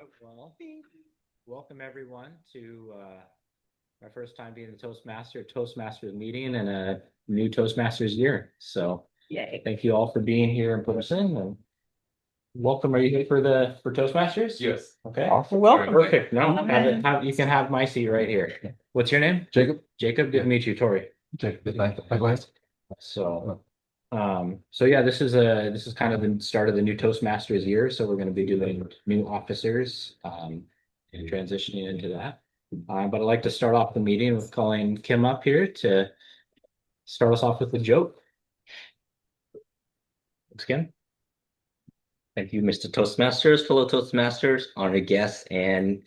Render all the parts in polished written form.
Well, welcome everyone to my first time being the Toastmasters meeting and a new Toastmasters year. So Yay. thank you all for being here in person and welcome. Are you here for Toastmasters? Yes. Okay. Awesome. Welcome. Perfect. No, you can have my seat right here. What's your name? Jacob. Jacob, good to meet you, Tori. Jacob, good night. Likewise. So yeah, this is kind of the start of the new Toastmasters year. So we're going to be doing new officers, and transitioning into that. But I'd like to start off the meeting with calling Kim up here to start us off with a joke. Thanks, Kim. Thank you, Mr. Toastmasters, fellow Toastmasters, honored guests, and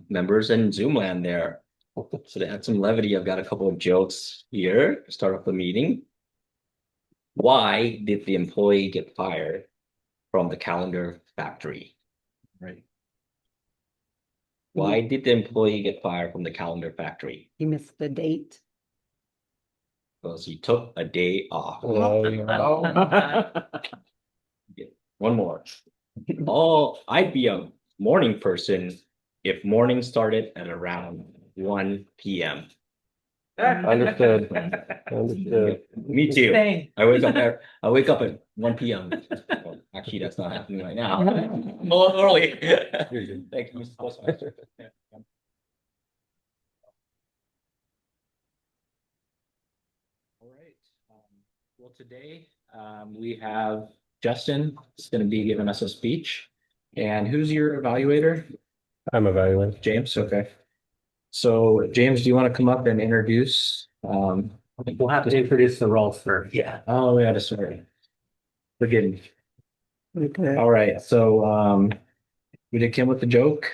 members in Zoom land there. So to add some levity, I've got a couple of jokes here to start off the meeting. Why did the employee get fired from the calendar factory? Right. Why did the employee get fired from the calendar factory? You missed the date. Because he took a day off. One more. Oh, I'd be a morning person if morning started at around 1 p.m. Understood. Understood. Me too. I wake up at 1 p.m. Well, actually, that's not happening right now. I'm a little early. Thank you, Mr. Postmaster. All right. Well, today we have Justin is going to be giving us a speech. And who's your evaluator? I'm evaluating. James. Okay. So James, do you want to come up and introduce? We'll have to introduce the roles first. Yeah. Oh, yeah. Sorry. Forgive me. Okay. All right. So we did Kim with the joke.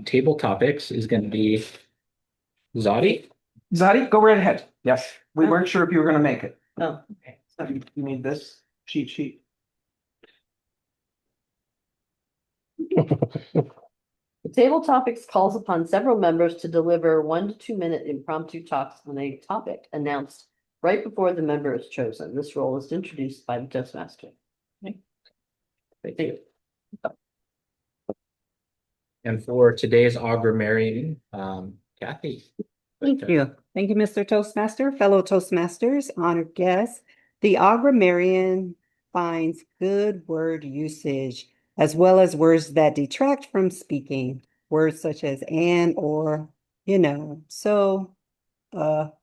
Table topics is going to be Zadi. Zadi, go right ahead. Yes, we weren't sure if you were going to make it. Oh, okay. So you need this cheat sheet. The table topics calls upon several members to deliver 1 to 2 minute impromptu talks on a topic announced right before the member is chosen. This role is introduced by the Toastmaster. Okay. Thank you. And for today's Meridian, Kathy. Thank you. Thank you, Mr. Toastmaster, fellow Toastmasters, honored guests. The Meridian finds good word usage as well as words that detract from speaking, words such as and, or, So, I'll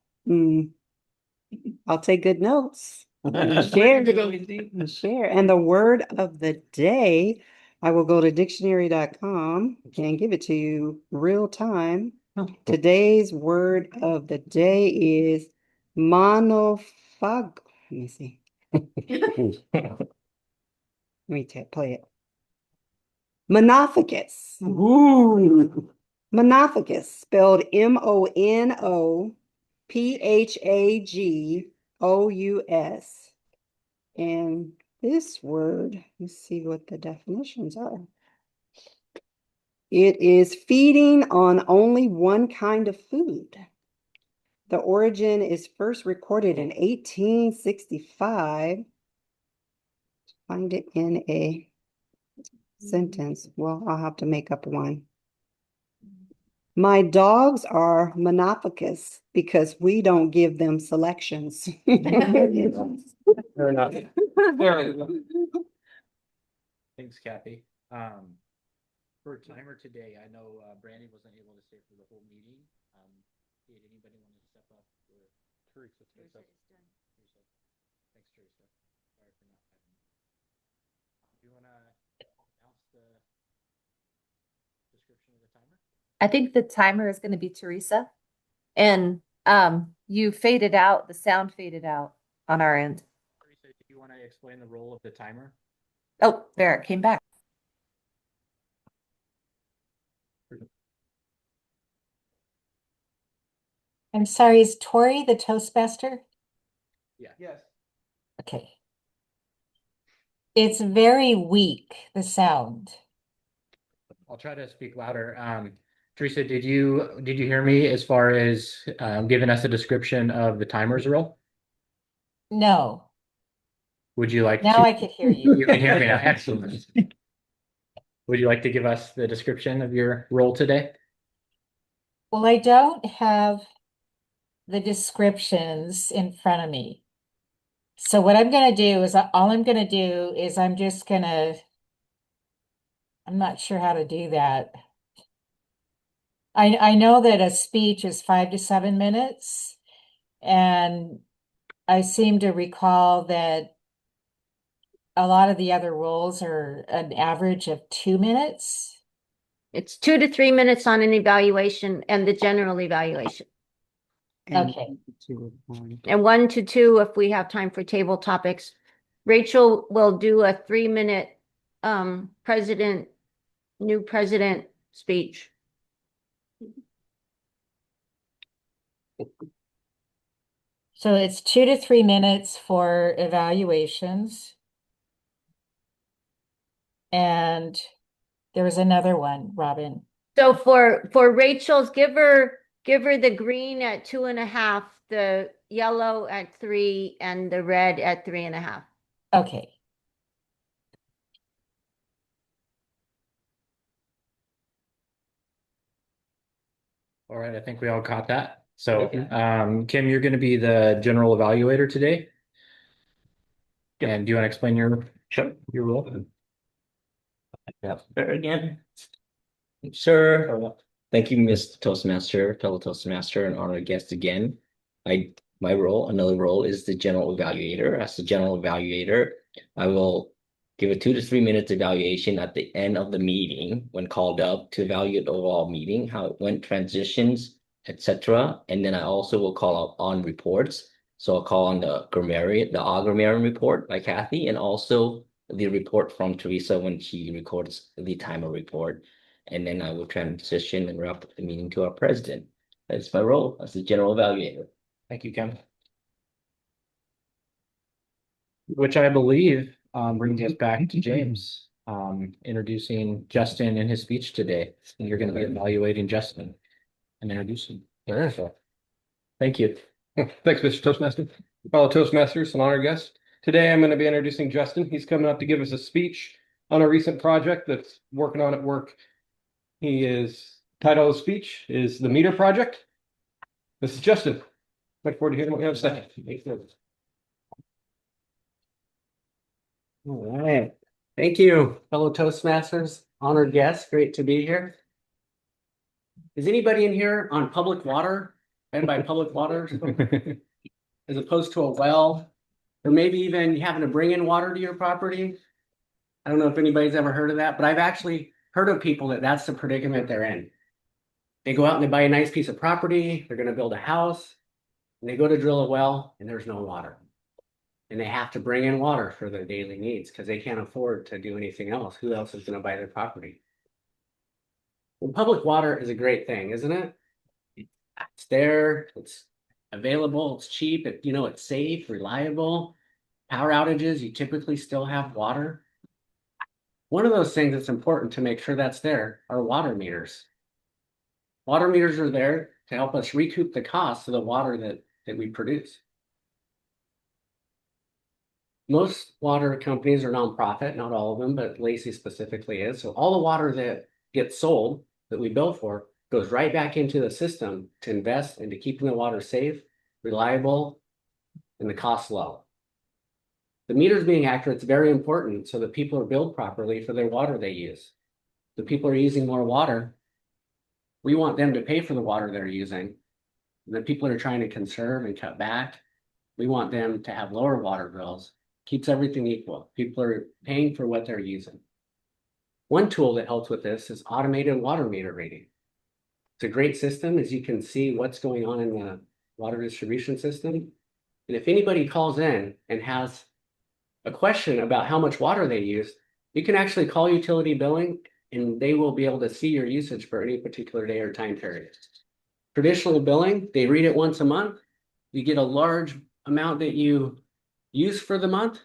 take good notes. Share. And the word of the day, I will go to dictionary.com and give it to you real time. Today's word of the day is monophag. Let me see. Let me play it. Monophagous. Ooh. Monophagous, spelled Monophagous. And this word, let's see what the definitions are. It is feeding on only one kind of food. The origin is first recorded in 1865. Find it in a sentence. Well, I'll have to make up one. My dogs are monophagous because we don't give them selections. Fair enough. Thanks, Kathy. For timer today, I know Brandy wasn't able to stay for the whole meeting. Did anybody want to step up? Teresa. Thanks, Teresa. Sorry for not having you. Do you want to announce the description of the timer? I think the timer is going to be Teresa. And you faded out, the sound faded out on our end. Teresa, do you want to explain the role of the timer? Oh, there it came back. I'm sorry, is Tori the Toastmaster? Yeah. Yes. Okay. It's very weak, the sound. I'll try to speak louder. Teresa, did you hear me as far as giving us a description of the timer's role? No. Would you like Now to? I could hear you. You can hear me now. Excellent. would you like to give us the description of your role today? Well, I don't have the descriptions in front of me. So what I'm gonna do is, all I'm gonna do is I'm not sure how to do that. I know that a speech is 5 to 7 minutes, and I seem to recall that a lot of the other roles are an average of 2 minutes. It's 2 to 3 minutes on an evaluation and the general evaluation, And Okay. and 1 to 2 if we have time for table topics. Rachel will do a 3 minute new president speech. So it's 2 to 3 minutes for evaluations. And there was another one, Robin. So for Rachel's, give her the green at 2.5, the yellow at 3, and the red at 3.5. Okay. All right, I think we all caught that. So, Kim, you're going to be the general evaluator today. And do you want to explain your role? Yeah, there again. Sure. Thank you, Mr. Toastmaster, fellow Toastmaster, and honored guest again. Another role is the general evaluator. As the general evaluator, I will give a 2 to 3 minutes evaluation at the end of the meeting when called up to evaluate the overall meeting, how it went, transitions, etc. And then I also will call out on reports. So I'll call on the grammarian report by Kathy, and also the report from Teresa when she records the timer report. And then I will transition and wrap up the meeting to our president. That's my role as the general evaluator. Thank you, Kim. Which I believe brings us back to James, introducing Justin in his speech today. And you're going to be evaluating Justin and introducing. So, thank you. Thanks, Mr. Toastmaster. Fellow Toastmasters and honored guests. Today I'm going to be introducing Justin. He's coming up to give us a speech on a recent project that's working on at work. Title of the speech is The Meter Project. This is Justin. Look forward to hearing what you have to say. All right. Thank you, fellow Toastmasters, honored guests. Great to be here. Is anybody in here on public water and by public water as opposed to a well, or maybe even having to bring in water to your property? I don't know if anybody's ever heard of that, but I've actually heard of people that's the predicament they're in. They go out and they buy a nice piece of property. They're going to build a house, and they go to drill a well, and there's no water. And they have to bring in water for their daily needs because they can't afford to do anything else. Who else is going to buy their property? Well, public water is a great thing, isn't it? It's there, it's available, it's cheap, it's safe, reliable. Power outages, you typically still have water. One of those things that's important to make sure that's there are water meters. Water meters are there to help us recoup the cost of the water that we produce. Most water companies are nonprofit, not all of them, but Lacey specifically is. So all the water that gets sold that we bill for goes right back into the system to invest into keeping the water safe, reliable, and the cost low. The meters being accurate is very important so that people are billed properly for their water they use. The people are using more water. We want them to pay for the water they're using. And the people that are trying to conserve and cut back, we want them to have lower water bills. Keeps everything equal. People are paying for what they're using. One tool that helps with this is automated water meter reading. It's a great system as you can see what's going on in the water distribution system. And if anybody calls in and has a question about how much water they use, you can actually call utility billing and they will be able to see your usage for any particular day or time period. Traditional billing, they read it once a month. You get a large amount that you use for the month,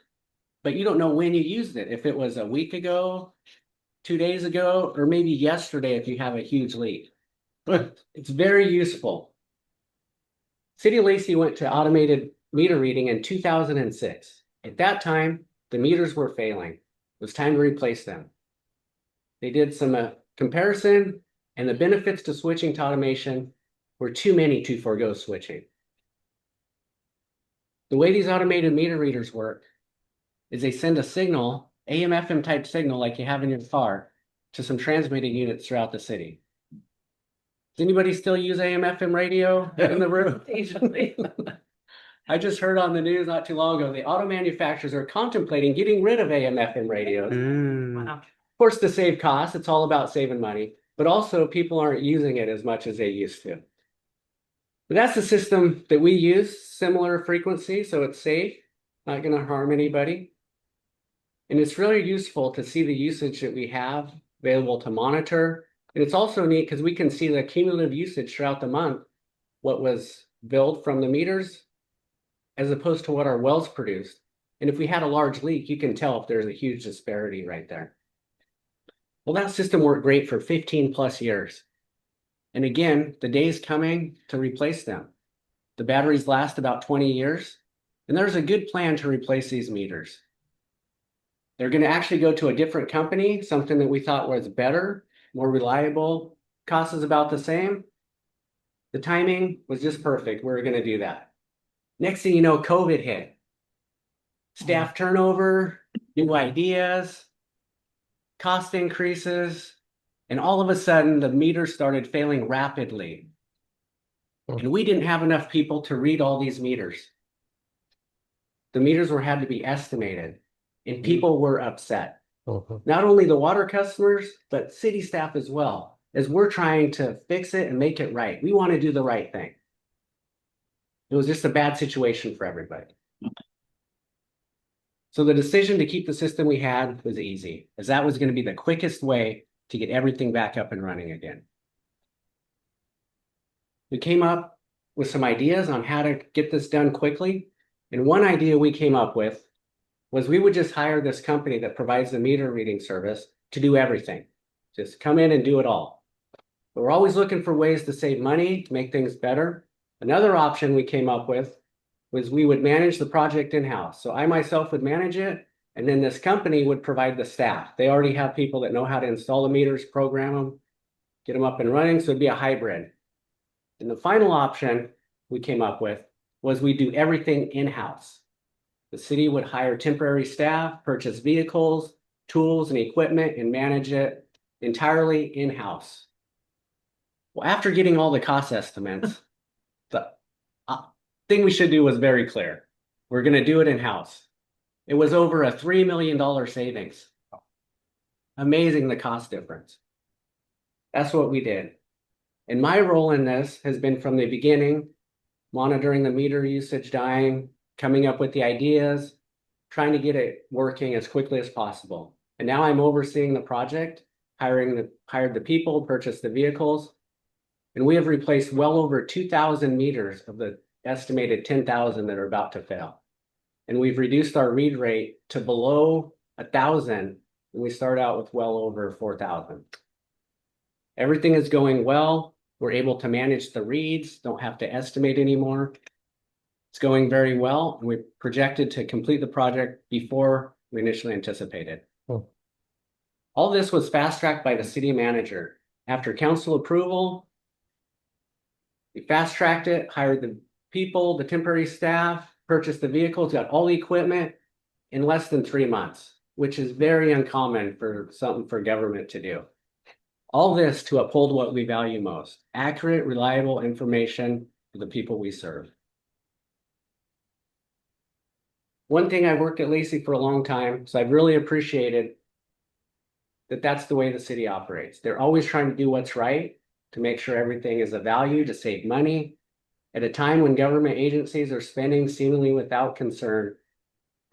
but you don't know when you used it. If it was a week ago, 2 days ago, or maybe yesterday if you have a huge leak. But it's very useful. City of Lacey went to automated meter reading in 2006. At that time, the meters were failing. It was time to replace them. They did some comparison, and the benefits to switching to automation were too many to forego switching. The way these automated meter readers work is they send a signal, AM/FM type signal like you have in your car, to some transmitting units throughout the city. Does anybody still use AM/FM radio in the room occasionally? I just heard on the news not too long ago, the auto manufacturers are contemplating getting rid of AM/FM radios. Wow. Of course, to save costs, it's all about saving money, but also people aren't using it as much as they used to. But that's the system that we use, similar frequency, so it's safe, not going to harm anybody. And it's really useful to see the usage that we have available to monitor. And it's also neat because we can see the cumulative usage throughout the month, what was billed from the meters, as opposed to what our wells produced. And if we had a large leak, you can tell if there's a huge disparity right there. Well, that system worked great for 15 plus years. And again, the day's coming to replace them. The batteries last about 20 years, and there's a good plan to replace these meters. They're going to actually go to a different company, something that we thought was better, more reliable, cost is about the same. The timing was just perfect. We were going to do that. Next thing you know, COVID hit. Staff turnover, new ideas, cost increases, and all of a sudden the meters started failing rapidly. And we didn't have enough people to read all these meters. The meters had to be estimated, and people were upset. Not only the water customers, but city staff as well, as we're trying to fix it and make it right. We want to do the right thing. It was just a bad situation for everybody. So the decision to keep the system we had was easy, as that was going to be the quickest way to get everything back up and running again. We came up with some ideas on how to get this done quickly. And one idea we came up with was we would just hire this company that provides the meter reading service to do everything. Just come in and do it all. But we're always looking for ways to save money, to make things better. Another option we came up with was we would manage the project in-house. So I myself would manage it, and then this company would provide the staff. They already have people that know how to install the meters, program them, get them up and running, so it'd be a hybrid. And the final option we came up with was we do everything in-house. The city would hire temporary staff, purchase vehicles, tools, and equipment, and manage it entirely in-house. Well, after getting all the cost estimates, the thing we should do was very clear. We're going to do it in-house. It was over a $3 million savings. Amazing the cost difference. That's what we did. And my role in this has been from the beginning, monitoring the meter usage dying, coming up with the ideas, trying to get it working as quickly as possible. And now I'm overseeing the project, hired the people, purchased the vehicles, and we have replaced well over 2,000 meters of the estimated 10,000 that are about to fail. And we've reduced our read rate to below 1,000, and we start out with well over 4,000. Everything is going well. We're able to manage the reads, don't have to estimate anymore. It's going very well, and we projected to complete the project before we initially anticipated. All this was fast-tracked by the city manager. After council approval, we fast-tracked it, hired the people, the temporary staff, purchased the vehicles, got all the equipment in less than 3 months, which is very uncommon for something for government to do. All this to uphold what we value most, accurate, reliable information for the people we serve. One thing I've worked at Lacey for a long time, so I've really appreciated that that's the way the city operates. They're always trying to do what's right to make sure everything is of value, to save money. At a time when government agencies are spending seemingly without concern,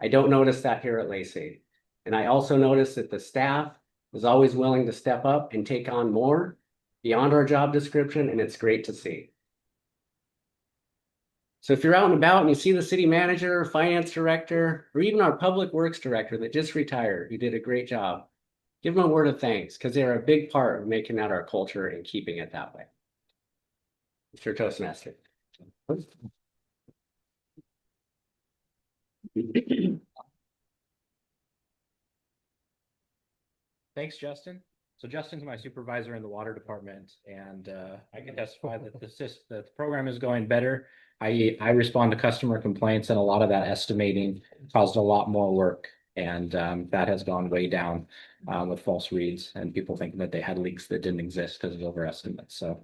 I don't notice that here at Lacey. And I also notice that the staff is always willing to step up and take on more beyond our job description, and it's great to see. So if you're out and about and you see the city manager, finance director, or even our public works director that just retired, who did a great job, give them a word of thanks, because they're a big part of making that our culture and keeping it that way. Mr. Toastmaster. Thanks, Justin. So Justin's my supervisor in the water department, and I can testify that the program is going better. I respond to customer complaints, and a lot of that estimating caused a lot more work. And that has gone way down with false reads and people thinking that they had leaks that didn't exist because of overestimates. So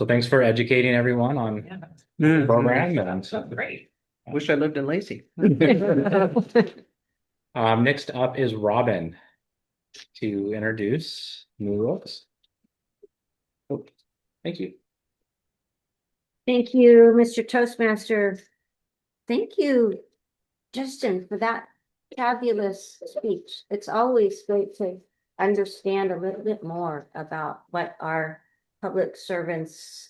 thanks for educating everyone on the program. And Great. Wish I lived in Lacey. next up is Robin to introduce new rules. Oh, thank you. Thank you, Mr. Toastmaster. Thank you, Justin, for that fabulous speech. It's always great to understand a little bit more about what our public servants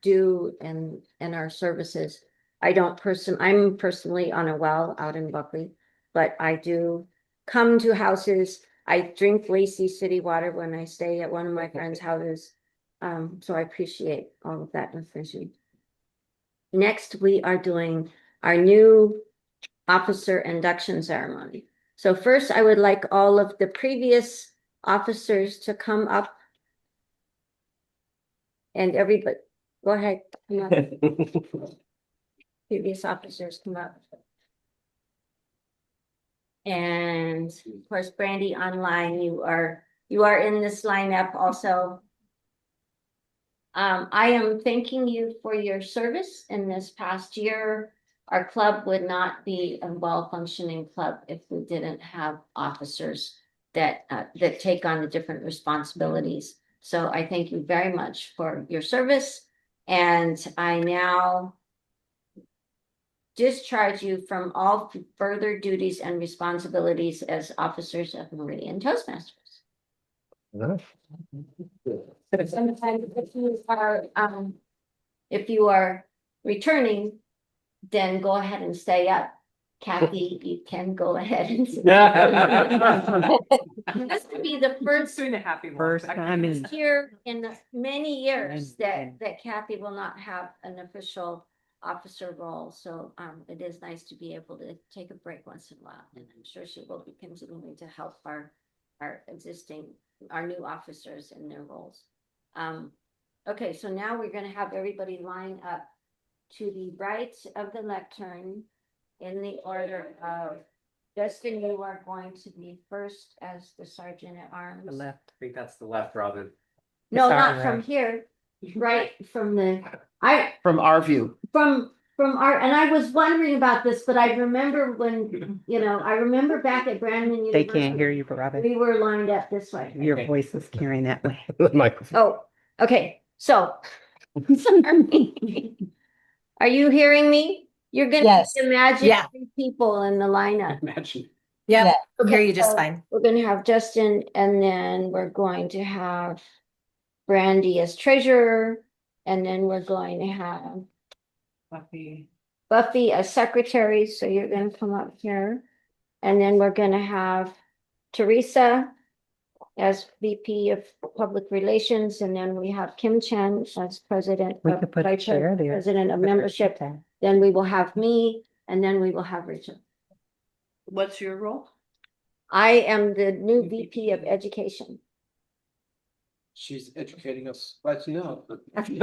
do and our services. I'm personally on a well out in Buckley, but I do come to houses. I drink Lacey City water when I stay at one of my friends' houses. So I appreciate all of that information. Next, we are doing our new officer induction ceremony. So first, I would like all of the previous officers to come up. And everybody, go ahead. Come up. Previous officers come up. And of course, Brandy online, you are in this lineup also. I am thanking you for your service in this past year. Our club would not be a well-functioning club if we didn't have officers that take on the different responsibilities. So I thank you very much for your service, and I now discharge you from all further duties and responsibilities as officers of Meridian Toastmasters. Sometimes if you are returning, then go ahead and stay up. Kathy, you can go ahead and stay up. This would be the first time in year in many years that Kathy will not have an official officer role. So it is nice to be able to take a break once in a while, and I'm sure she will be continuing to help our new officers in their roles. Okay, so now we're going to have everybody line up to the right of the lectern in the order of Justin. You are going to be first as the sergeant at arms. The left. I think that's the left, Robin. No, not Sorry, from right. here. Right from the From our view. from our, and I was wondering about this, but I remember when, I remember back at Brandon They University. can't hear you, Robin. We were lined up this way. Your voice is carrying that way. Oh, okay, so. Sorry. Are you hearing me? You're gonna Yes. imagine Yeah. 3 people in the lineup. Imagine. Yeah, I hear Okay, you just so fine. We're gonna have Justin, and then we're going to have Brandy as treasurer, and then we're going to have Buffy as secretary, so you're gonna come up here. And then we're gonna have Teresa as VP of Public Relations, and then we have Kim Chen as president We of could put a Vice chair there. President of Membership. Then we will have me, and then we will have Rachel. What's your role? I am the new VP of Education. She's educating us. Let's know. Okay.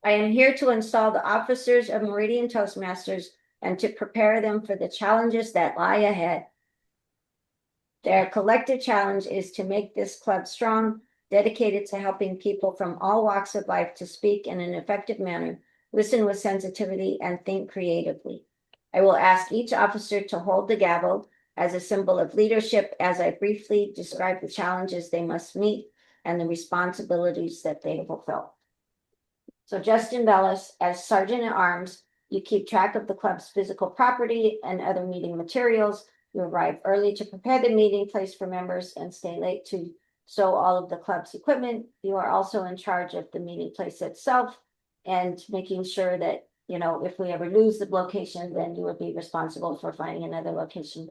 I am here to install the officers of Meridian Toastmasters and to prepare them for the challenges that lie ahead. Their collective challenge is to make this club strong, dedicated to helping people from all walks of life to speak in an effective manner, listen with sensitivity, and think creatively. I will ask each officer to hold the gavel as a symbol of leadership as I briefly describe the challenges they must meet and the responsibilities that they fulfill. So Justin Bellis, as Sergeant at Arms, you keep track of the club's physical property and other meeting materials. You arrive early to prepare the meeting place for members and stay late to stow all of the club's equipment. You are also in charge of the meeting place itself and making sure that, if we ever lose the location, then you would be responsible for finding another location.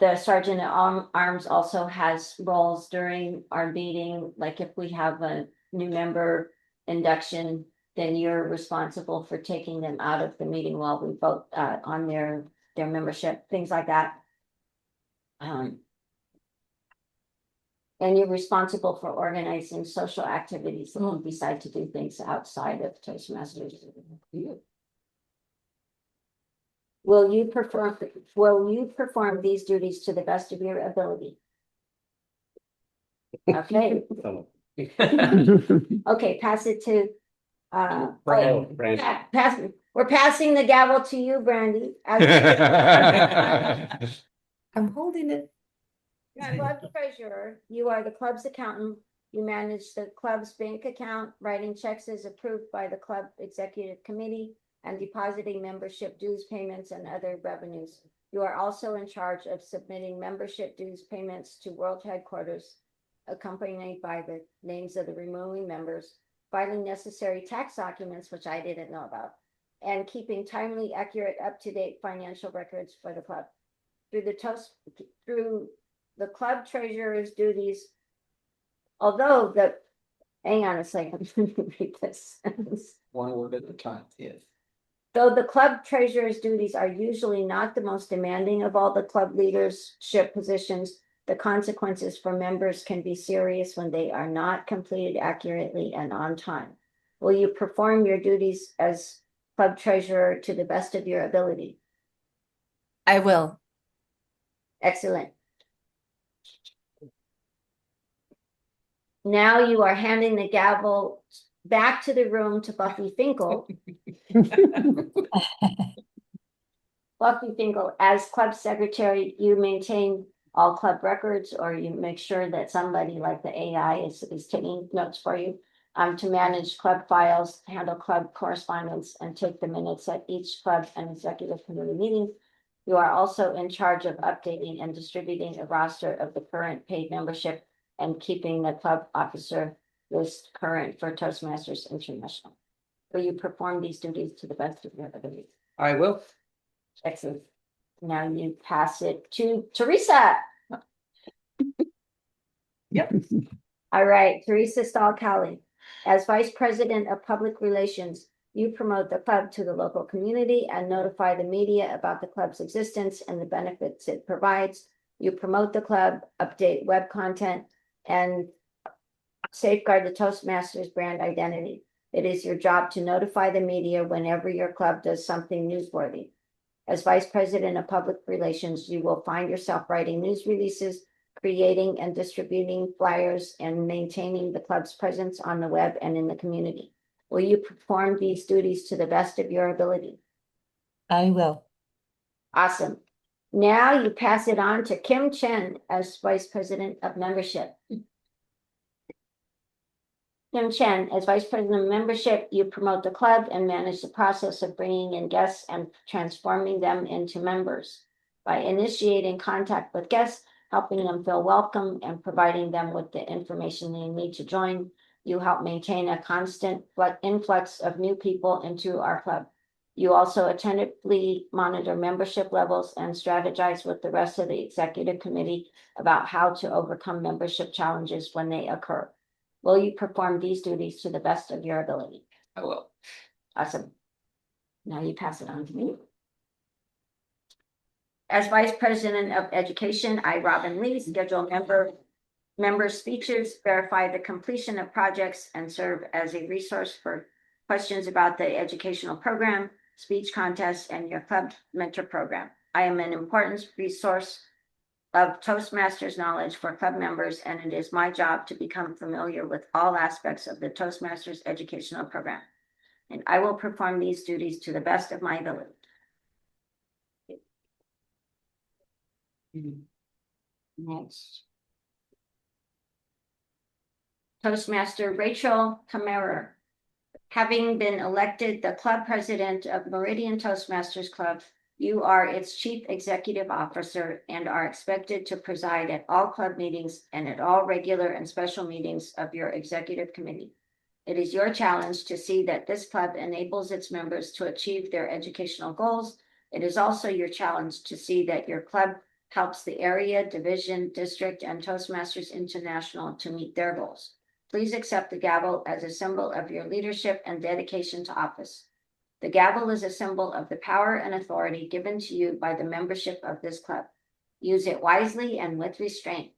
The sergeant at arms also has roles during our meeting, like if we have a new member induction, then you're responsible for taking them out of the meeting while we vote on their membership, things like that. And you're responsible for organizing social activities when we decide to do things outside of Toastmasters. Will you perform these duties to the best of your ability? Okay, okay, pass it to Brandy. we're passing the gavel to you, Brandy. As I'm holding it. club treasurer, you are the club's accountant. You manage the club's bank account, writing checks as approved by the club executive committee, and depositing membership dues payments and other revenues. You are also in charge of submitting membership dues payments to world headquarters, accompanied by the names of the removing members, filing necessary tax documents, which I didn't know about, and keeping timely, accurate, up-to-date financial records for the club. Through the club treasurer's duties, although hang on a second, let me read this. One word at a time, yes. Though the club treasurer's duties are usually not the most demanding of all the club leadership positions, the consequences for members can be serious when they are not completed accurately and on time. Will you perform your duties as club treasurer to the best of your ability? I will. Excellent. Now you are handing the gavel back to the room to Buffy Finkel. Buffy Finkel, as club secretary, you maintain all club records, or you make sure that somebody like the AI is taking notes for you, to manage club files, handle club correspondence, and take the minutes at each club and executive committee meeting. You are also in charge of updating and distributing a roster of the current paid membership and keeping the club officer list current for Toastmasters International. Will you perform these duties to the best of your ability? I will. Excellent. Now you pass it to Teresa. Yep. All right, Teresa Staal-Cowley. As Vice President of Public Relations, you promote the club to the local community and notify the media about the club's existence and the benefits it provides. You promote the club, update web content, and safeguard the Toastmasters brand identity. It is your job to notify the media whenever your club does something newsworthy. As Vice President of Public Relations, you will find yourself writing news releases, creating and distributing flyers, and maintaining the club's presence on the web and in the community. Will you perform these duties to the best of your ability? I will. Awesome. Now you pass it on to Kim Chen as Vice President of Membership. Kim Chen, as Vice President of Membership, you promote the club and manage the process of bringing in guests and transforming them into members. By initiating contact with guests, helping them feel welcome, and providing them with the information they need to join, you help maintain a constant influx of new people into our club. You also attentively monitor membership levels and strategize with the rest of the executive committee about how to overcome membership challenges when they occur. Will you perform these duties to the best of your ability? I will. Awesome. Now you pass it on to me. As Vice President of Education, I, Robin Lee, schedule member speeches, verify the completion of projects, and serve as a resource for questions about the educational program, speech contests, and your club mentor program. I am an important resource of Toastmasters knowledge for club members, and it is my job to become familiar with all aspects of the Toastmasters educational program. And I will perform these duties to the best of my ability. Next. Toastmaster Rachel Kammerer. Having been elected the club president of Meridian Toastmasters Club, you are its chief executive officer and are expected to preside at all club meetings and at all regular and special meetings of your executive committee. It is your challenge to see that this club enables its members to achieve their educational goals. It is also your challenge to see that your club helps the area, division, district, and Toastmasters International to meet their goals. Please accept the gavel as a symbol of your leadership and dedication to office. The gavel is a symbol of the power and authority given to you by the membership of this club. Use it wisely and with restraint.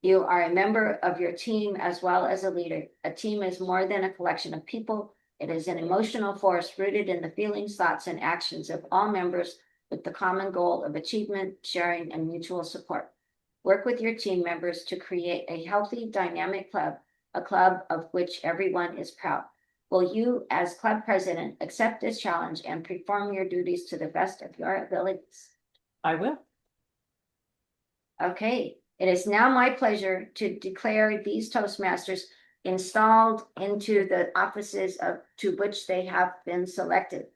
You are a member of your team as well as a leader. A team is more than a collection of people. It is an emotional force rooted in the feelings, thoughts, and actions of all members with the common goal of achievement, sharing, and mutual support. Work with your team members to create a healthy, dynamic club, a club of which everyone is proud. Will you, as club president, accept this challenge and perform your duties to the best of your abilities? I will. Okay, it is now my pleasure to declare these Toastmasters installed into the offices to which they have been selected.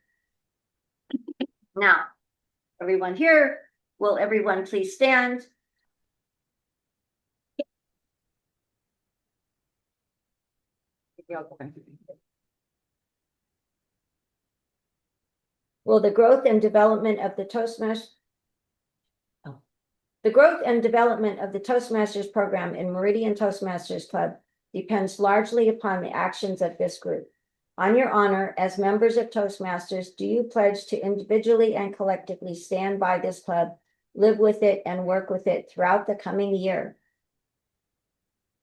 Now, everyone here, will everyone please stand? Will the growth and development of the Toastmasters program in Meridian Toastmasters Club depends largely upon the actions of this group. On your honor, as members of Toastmasters, do you pledge to individually and collectively stand by this club, live with it, and work with it throughout the coming year?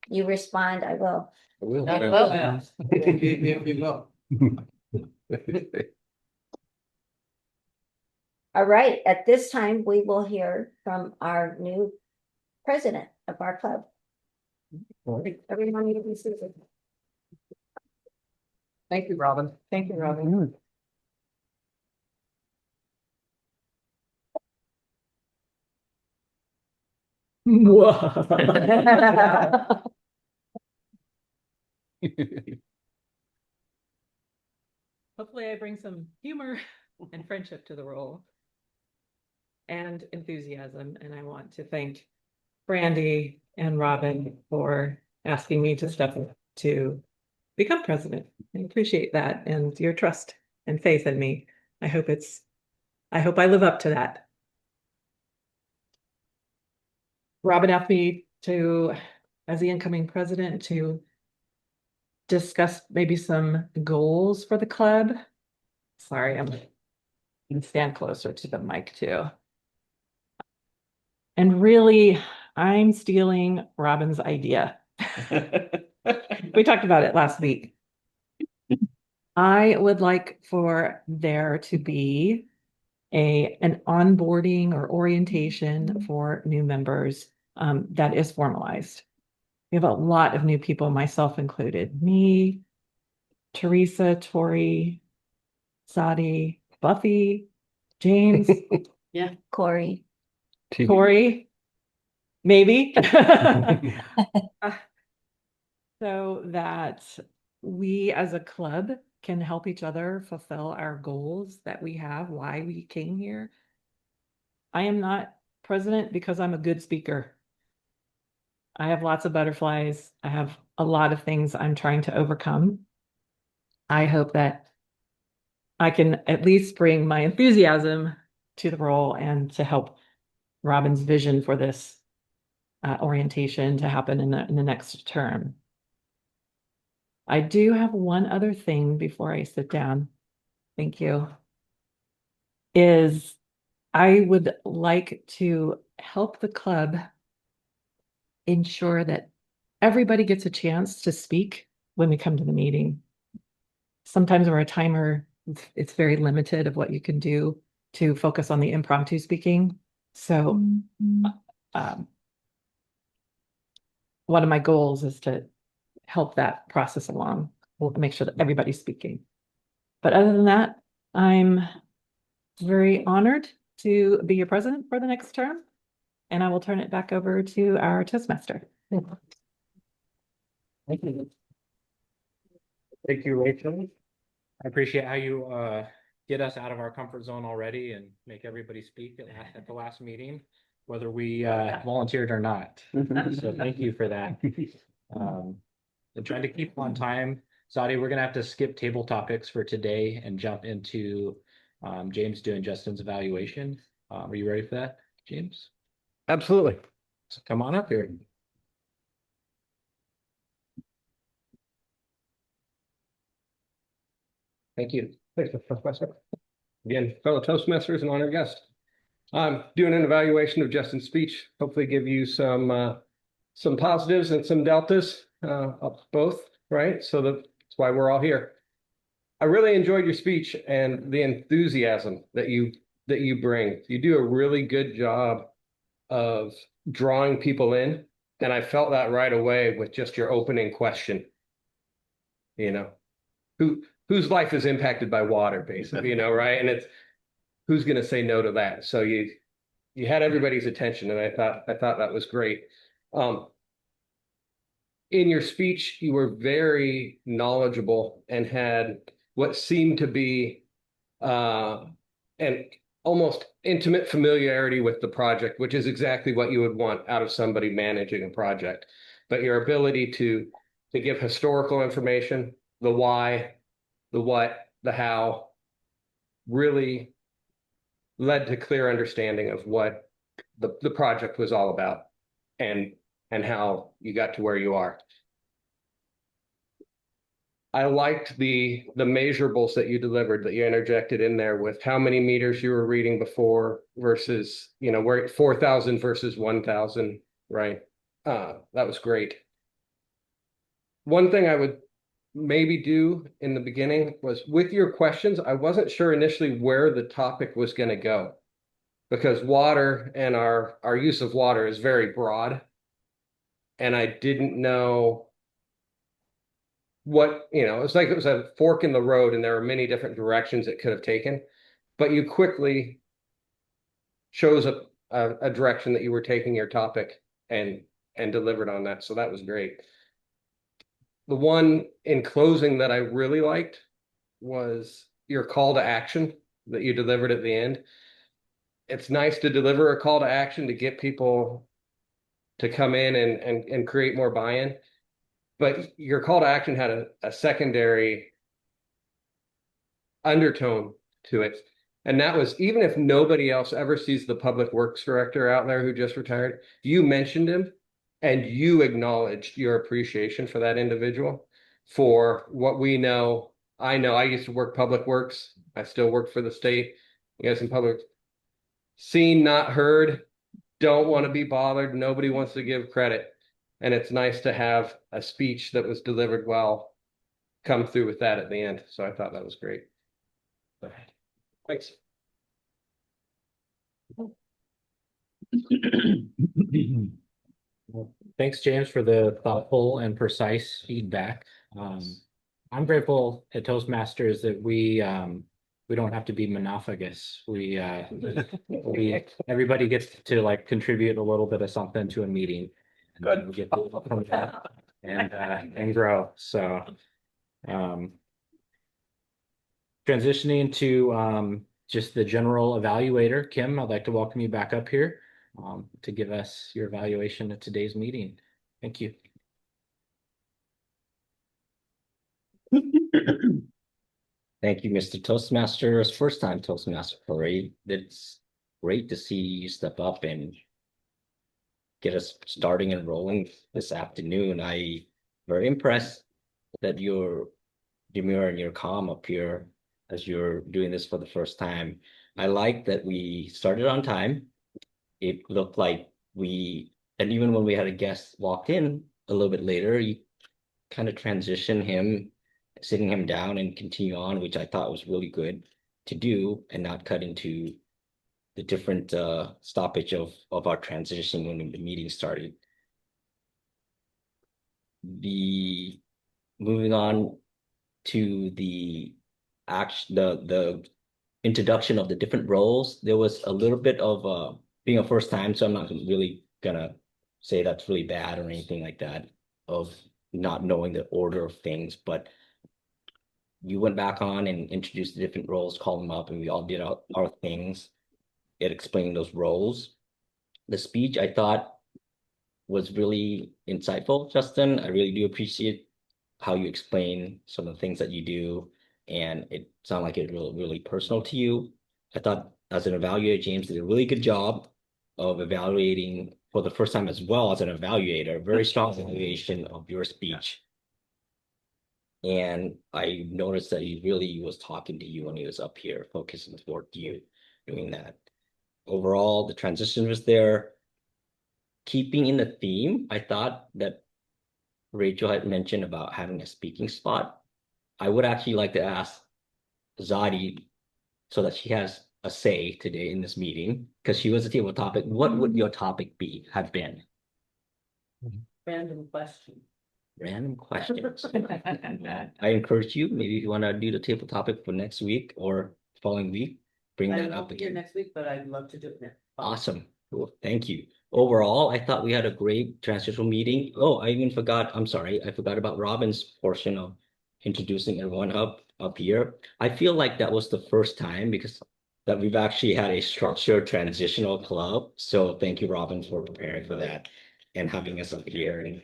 You respond, I will. All right, at this time, we will hear from our new president of our club. Everyone need to be seated. Thank you, Robin. Thank you, Robin. Hopefully I bring some humor and friendship to the role and enthusiasm. And I want to thank Brandy and Robin for asking me to step up to become president. I appreciate that and your trust and faith in me. I hope I live up to that. Robin asked me to, as the incoming president, to discuss maybe some goals for the club. Sorry, I'm going to stand closer to the mic too. And really, I'm stealing Robin's idea. We talked about it last week. I would like for there to be an onboarding or orientation for new members that is formalized. We have a lot of new people, myself included. Me, Teresa, Tori, Sadi, Buffy, James. Yeah. Corey. Tori, maybe. So that we as a club can help each other fulfill our goals that we have, why we came here. I am not president because I'm a good speaker. I have lots of butterflies. I have a lot of things I'm trying to overcome. I hope that I can at least bring my enthusiasm to the role and to help Robin's vision for this orientation to happen in the next term. I do have one other thing before I sit down. Thank you. Is I would like to help the club ensure that everybody gets a chance to speak when we come to the meeting. Sometimes we're a timer, it's very limited of what you can do to focus on the impromptu speaking. So one of my goals is to help that process along. We'll make sure that everybody's speaking. But other than that, I'm very honored to be your president for the next term. And I will turn it back over to our Toastmaster. Thank you. Thank you, Rachel. I appreciate how you get us out of our comfort zone already and make everybody speak at the last meeting, whether we volunteered or not. So thank you for that. And trying to keep on time. Sadi, we're gonna have to skip table topics for today and jump into James doing Justin's evaluation. Are you ready for that, James? Absolutely. So come on up here. Thank you. Thanks, Mr. Toastmaster. Again, fellow Toastmasters and honored guest. I'm doing an evaluation of Justin's speech, hopefully give you some positives and some deltas, of both, right? So that's why we're all here. I really enjoyed your speech and the enthusiasm that you bring. You do a really good job of drawing people in, and I felt that right away with just your opening question. You know, whose life is impacted by water, basically, right? And it's who's going to say no to that? So you had everybody's attention, and I thought that was great. In your speech, you were very knowledgeable and had what seemed to be an almost intimate familiarity with the project, which is exactly what you would want out of somebody managing a project. But your ability to give historical information, the why, the what, the how, really led to clear understanding of what the project was all about and how you got to where you are. I liked the measurables that you delivered, that you interjected in there with how many meters you were reading before versus, we're at 4,000 versus 1,000, right? That was great. One thing I would maybe do in the beginning was with your questions, I wasn't sure initially where the topic was going to go, because water and our use of water is very broad. And I didn't know what, it's like it was a fork in the road and there were many different directions it could have taken, but you quickly chose a direction that you were taking your topic and delivered on that. So that was great. The one in closing that I really liked was your call to action that you delivered at the end. It's nice to deliver a call to action to get people to come in and create more buy-in. But your call to action had a secondary undertone to it. And that was, even if nobody else ever sees the public works director out there who just retired, you mentioned him and you acknowledged your appreciation for that individual, for what we know. I used to work public works. I still work for the state. You guys in public, seen, not heard, don't want to be bothered. Nobody wants to give credit. And it's nice to have a speech that was delivered well come through with that at the end. So I thought that was great. Thanks. Well, thanks, James, for the thoughtful and precise feedback. I'm grateful at Toastmasters that we don't have to be monophagous. Everybody gets to like contribute a little bit of something to a meeting. Good. We get to from that and grow. So transitioning to just the general evaluator, Kim, I'd like to welcome you back up here to give us your evaluation of today's meeting. Thank you. Thank you, Mr. Toastmasters. First time Toastmaster parade. It's great to see you step up and get us starting and rolling this afternoon. I very impressed that you're demure and you're calm up here as you're doing this for the first time. I like that we started on time. It looked like and even when we had a guest walk in a little bit later, you kind of transition him, sitting him down and continue on, which I thought was really good to do and not cut into the different stoppage of our transition when the meeting started. Moving on to the introduction of the different roles, there was a little bit of being a first time, so I'm not really gonna say that's really bad or anything like that, of not knowing the order of things, but you went back on and introduced the different roles, called them up, and we all did our things at explaining those roles. The speech I thought was really insightful, Justin. I really do appreciate how you explain some of the things that you do, and it sounded like it was really, really personal to you. I thought as an evaluator, James did a really good job of evaluating for the first time as well as an evaluator, very strong evaluation of your speech. And I noticed that he really was talking to you when he was up here, focusing toward you doing that. Overall, the transition was there. Keeping in the theme, I thought that Rachel had mentioned about having a speaking spot. I would actually like to ask Zadi so that she has a say today in this meeting, because she was a table topic. What would your topic have been? Random question. Random questions. I encourage you, maybe if you want to do the table topic for next week or following week, bring I that won't up be here again. next week, but I'd love to do it next. Awesome. Cool. Thank you. Overall, I thought we had a great transitional meeting. Oh, I even forgot. I'm sorry. I forgot about Robin's portion of introducing everyone up here. I feel like that was the first time because that we've actually had a structured transitional club. So thank you, Robin, for preparing for that and having us up here. And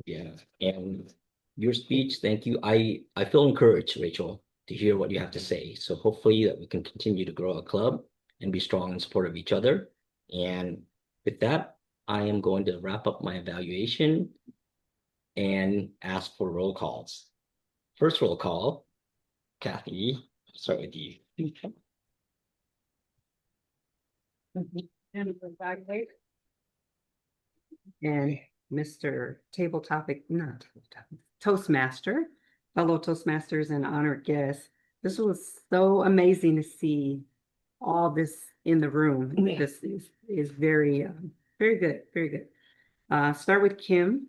yeah, and your speech, thank you. I feel encouraged, Rachel, to hear what you have to say. So hopefully that we can continue to grow a club and be strong and support of each other. And with that, I am going to wrap up my evaluation and ask for roll calls. First roll call, Kathy, I'll start with you. And Mr. Table Topic, not Table Topic, Toastmaster, fellow Toastmasters and honored guests. This was so amazing to see all this in the room. This is very, very good, very good. Start with Kim.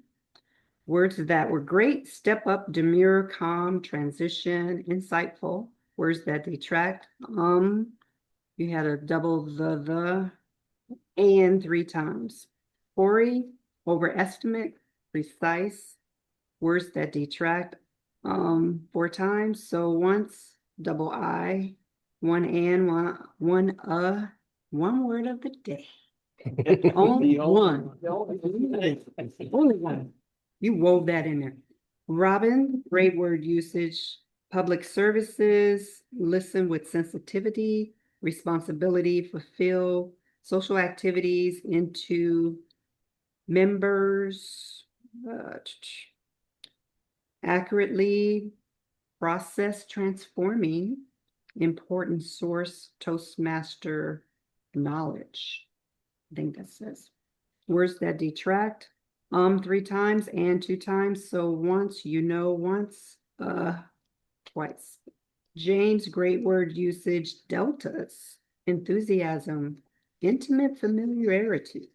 Words that were great: step up, demure, calm, transition, insightful. Words that detract. You had a double the, and 3 times. Hoary, overestimate, precise. Words that detract, 4 times. So once, double I, one and, one one word of the day. Only one. Only one. You wove that in there. Robin, great word usage. Public services, listen with sensitivity, responsibility, fulfill, social activities into members, accurately, process transforming, important source, Toastmaster knowledge. I think that says words that detract, 3 times and 2 times. So once, once, twice. James, great word usage, deltas, enthusiasm, intimate familiarity,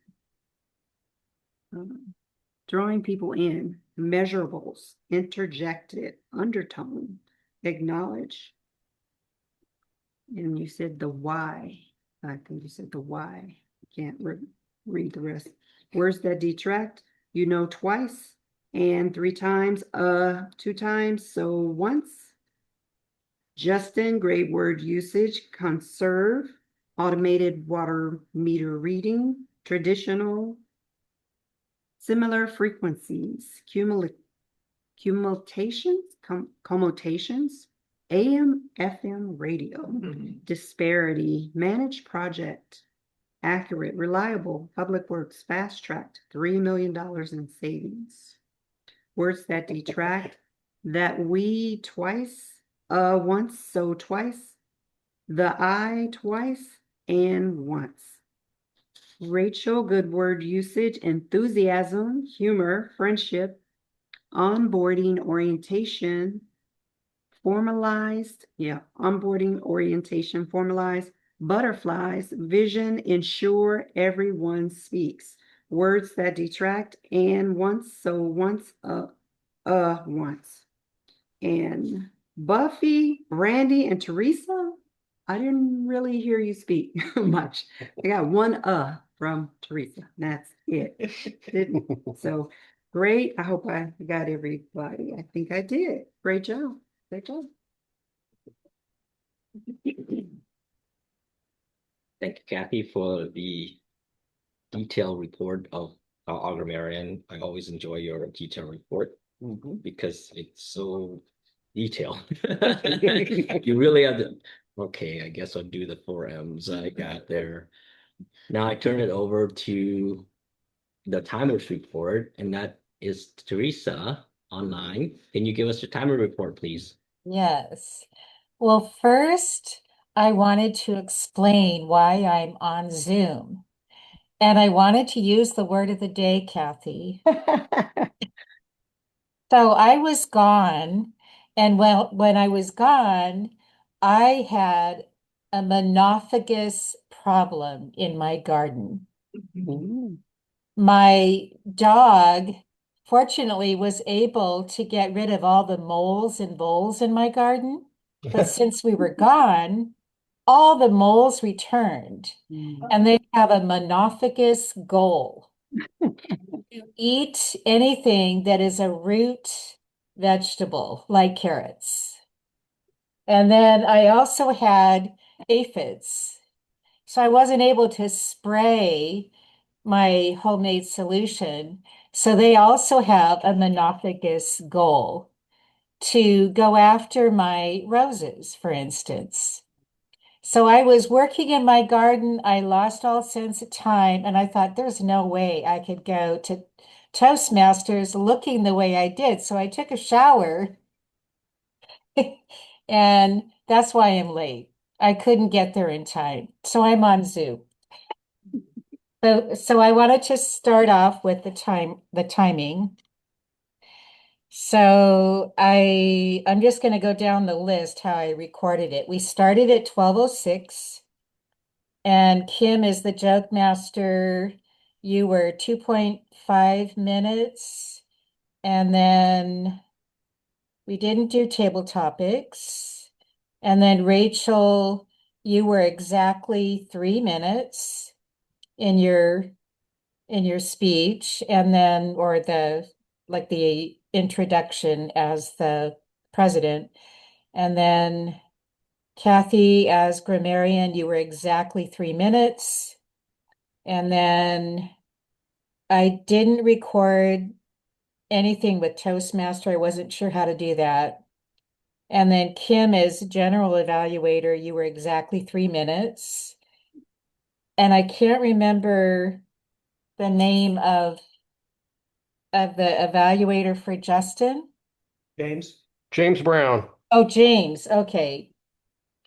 drawing people in, measurables, interjected, undertone, acknowledge. And you said the why. I think you said the why. Can't read the rest. Words that detract, twice and 3 times, 2 times, so once. Justin, great word usage, conserve, automated water meter reading, traditional, similar frequencies, commutations, AM, FM radio, disparity, managed project, accurate, reliable, public works, fast tracked, $3 million in savings. Words that detract, that we twice, once, so twice, the I twice, and once. Rachel, good word usage, enthusiasm, humor, friendship, onboarding, orientation, formalized, onboarding, orientation, formalized, butterflies, vision, ensure everyone speaks. Words that detract, and once, so once, once. And Buffy, Randy, and Teresa, I didn't really hear you speak much. I got one from Teresa. That's it. So great. I hope I got everybody. I think I did. Great job. Great job. Thank you, Kathy, for the detailed report of Meridian. I always enjoy your detailed report because it's so detailed. You really have to, okay, I guess I'll do the 4 M's I got there. Now I turn it over to the timers report, and that is Teresa online. Can you give us your timer report, please? Yes. Well, first, I wanted to explain why I'm on Zoom. And I wanted to use the word of the day, Kathy. So I was gone, and when I was gone, I had a monophagus problem in my garden. Ooh. My dog, fortunately, was able to get rid of all the moles and voles in my garden. But since we were gone, all the moles returned, and they have a monophagus goal to eat anything that is a root vegetable, like carrots. And then I also had aphids. So I wasn't able to spray my homemade solution. So they also have a monophagus goal to go after my roses, for instance. So I was working in my garden. I lost all sense of time, and I thought there's no way I could go to Toastmasters looking the way I did. So I took a shower, and that's why I'm late. I couldn't get there in time. So I'm on Zoom. So I wanted to start off with the timing. So I'm just going to go down the list how I recorded it. We started at 12:06. And Kim is the joke master. You were 2.5 minutes. And then we didn't do table topics. And then Rachel, you were exactly 3 minutes in your speech, and then or the introduction as the president. And then Kathy, as grammarian, you were exactly 3 minutes. And then I didn't record anything with Toastmaster. I wasn't sure how to do that. And then Kim, as general evaluator, you were exactly 3 minutes. And I can't remember the name of the evaluator for Justin. James Brown. Oh, James. Okay.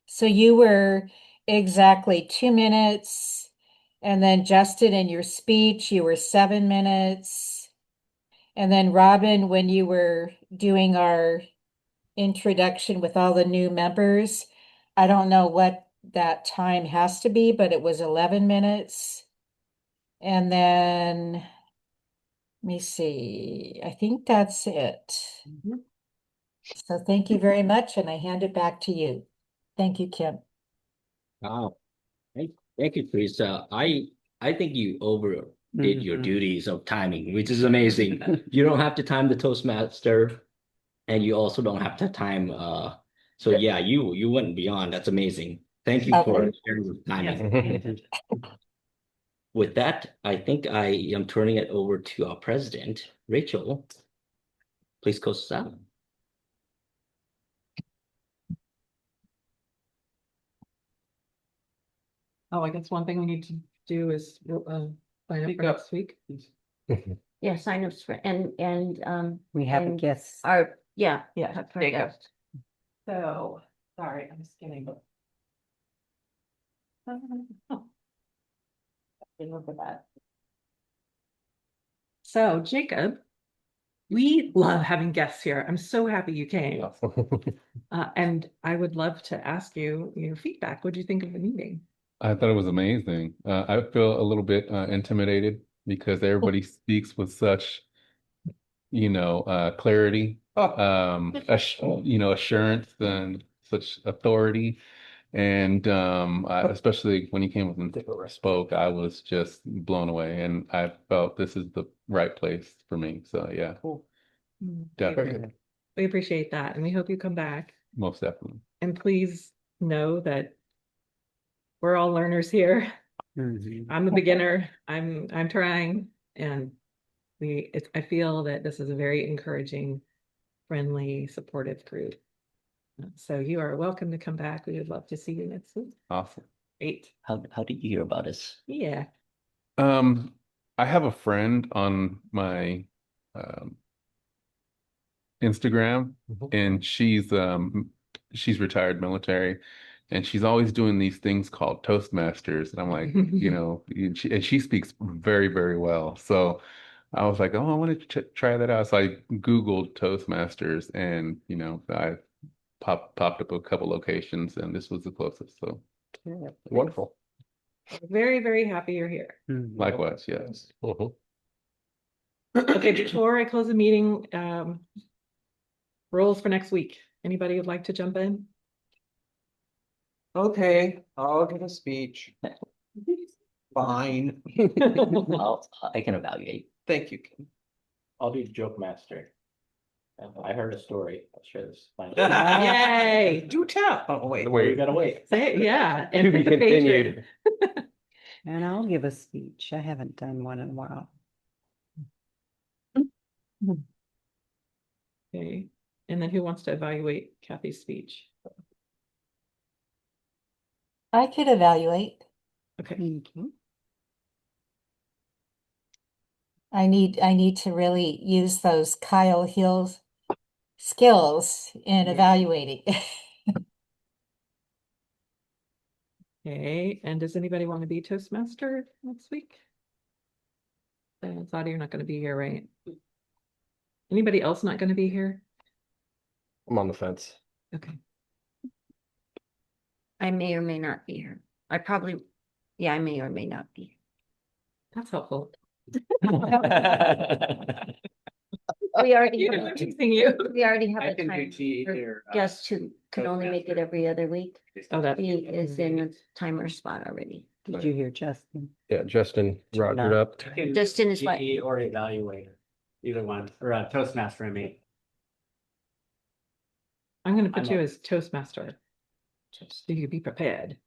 So you were exactly 2 minutes. And then Justin, in your speech, you were 7 minutes. And then Robin, when you were doing our introduction with all the new members, I don't know what that time has to be, but it was 11 minutes. And then, let me see, I think that's it. So thank you very much, and I hand it back to you. Thank you, Kim. Wow. Thank you, Teresa. I think you overdid your duties of timing, which is amazing. You don't have to time the Toastmaster, and you also don't have to time so yeah, you went beyond. That's amazing. Thank you for Okay. sharing the timing. With that, I think I am turning it over to our president, Rachel. Please close us out. Oh, I guess one thing we need to do is sign up for next week. Yeah, signups for, We have a and guest. our, yeah. Yeah, for Jacob. guests. So, sorry, I'm just kidding. Oh. Remember that. So Jacob, we love having guests here. I'm so happy you came. And I would love to ask you your feedback. What do you think of the meeting? I thought it was amazing. I feel a little bit intimidated because everybody speaks with such, clarity, assurance and such authority. And especially when he came up and spoke, I was just blown away, and I felt this is the right place for me. So yeah, definitely, We appreciate that, and we hope you come back. most definitely. And please know that we're all learners here. I'm a beginner. I'm trying, and I feel that this is a very encouraging, friendly, supportive group. So you are welcome to come back. We would love to see you next week. Awesome. 8. How did you hear about us? Yeah. I have a friend on my um Instagram, and she's retired military, and she's always doing these things called Toastmasters, and I'm like, and she speaks very, very well. So I was like, oh, I want to try that out. So I Googled Toastmasters, and I popped up a couple locations, and this was the closest. So Wonderful. Very, very happy you're here. likewise, yes. Okay, before I close the meeting, roles for next week. Anybody would like to jump in? Okay, I'll give a speech. Fine. I can evaluate. Thank you, Kim. I'll do joke master. I heard a story. I'll share this. Yay! Do tell. Oh, wait. You gotta wait. Say it, yeah. To be continued. And I'll give a speech. I haven't done one in a while. Okay, and then who wants to evaluate Kathy's speech? I could evaluate. Okay, Thank you. I need to really use those Kyle Hills skills in evaluating. okay, and does anybody want to be Toastmaster next week? Thought you're not gonna be here, right? Anybody else not gonna be here? I'm on the fence. Okay, I may or may not be here. Yeah, I may or may not be. that's helpful. We already You're have, choosing you. we already have I a can do time T for or. guests who could only make it every other week. Oh, that. He is in a timer spot already. Did you hear Justin? Yeah, Justin rogered up. Justin is what? GE or evaluator, either one, or a Toastmaster, I mean. I'm gonna put I'm you up. as Toastmaster. Just so you be prepared.